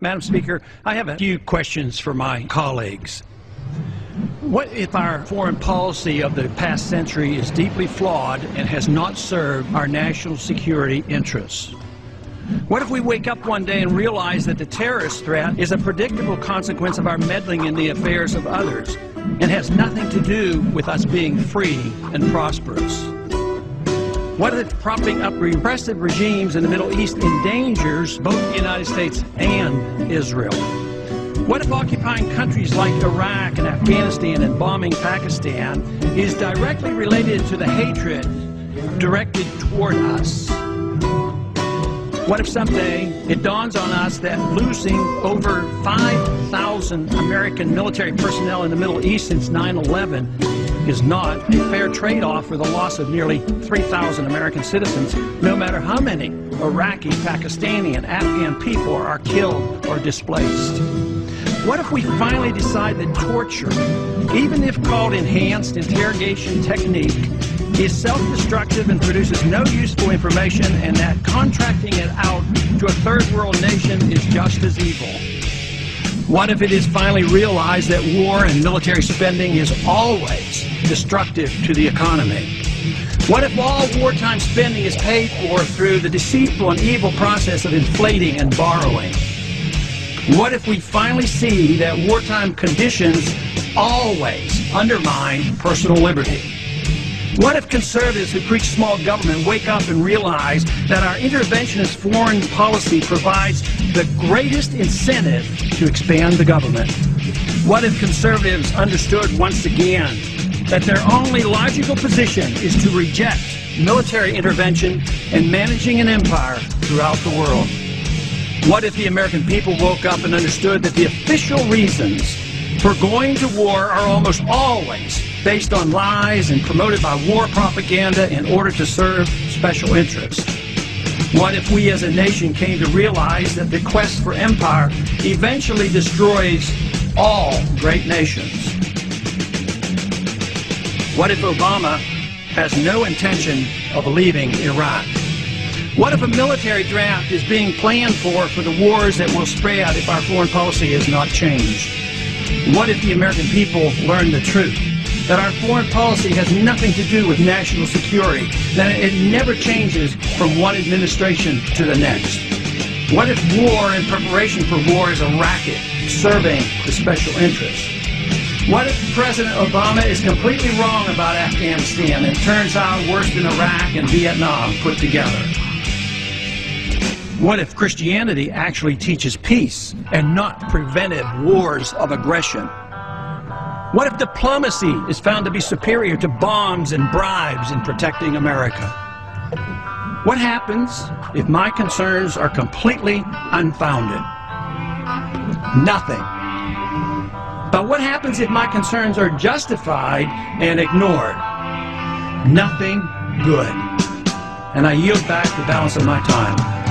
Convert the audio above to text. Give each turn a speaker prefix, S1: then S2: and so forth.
S1: Madam Speaker, I have a few questions for my colleagues. What if our foreign policy of the past century is deeply flawed and has not served our national security interests? What if we wake up one day and realize that the terrorist threat is a predictable consequence of our meddling in the affairs of others and has nothing to do with us being free and prosperous? What if propping up repressive regimes in the Middle East endangers both the United States and Israel? What if occupying countries like Iraq and Afghanistan and bombing Pakistan is directly related to the hatred directed toward us? What if someday it dawns on us that losing over 5,000 American military personnel in the Middle East since 9/11 is not a fair trade-off for the loss of nearly 3,000 American citizens, no matter how many Iraqi, Pakistani, and Afghan people are killed or displaced? What if we finally decide that torture, even if called enhanced interrogation technique, is self-destructive and produces no useful information, and that contracting it out to a third world nation is just as evil? What if it is finally realized that war and military spending is always destructive to the economy? What if all wartime spending is paid for through the deceitful and evil process of inflating and borrowing? What if we finally see that wartime conditions always undermine personal liberty? What if conservatives who preach small government wake up and realize that our interventionist foreign policy provides the greatest incentive to expand the government? What if conservatives understood once again that their only logical position is to reject military intervention and managing an empire throughout the world? What if the American people woke up and understood that the official reasons for going to war are almost always based on lies and promoted by war propaganda in order to serve special interests? What if we as a nation came to realize that the quest for empire eventually destroys all great nations? What if Obama has no intention of leaving Iraq? What if a military draft is being planned for the wars that will spread if our foreign policy is not changed? What if the American people learn the truth, that our foreign policy has nothing to do with national security, that it never changes from one administration to the next? What if war and preparation for war is a racket serving the special interests? What if President Obama is completely wrong about Afghanistan and turns out worse than Iraq and Vietnam put together? What if Christianity actually teaches peace and not preventive wars of aggression? What if diplomacy is found to be superior to bombs and bribes in protecting America? What happens if my concerns are completely unfounded? Nothing. But what happens if my concerns are justified and ignored? Nothing good. And I yield back the balance of my time.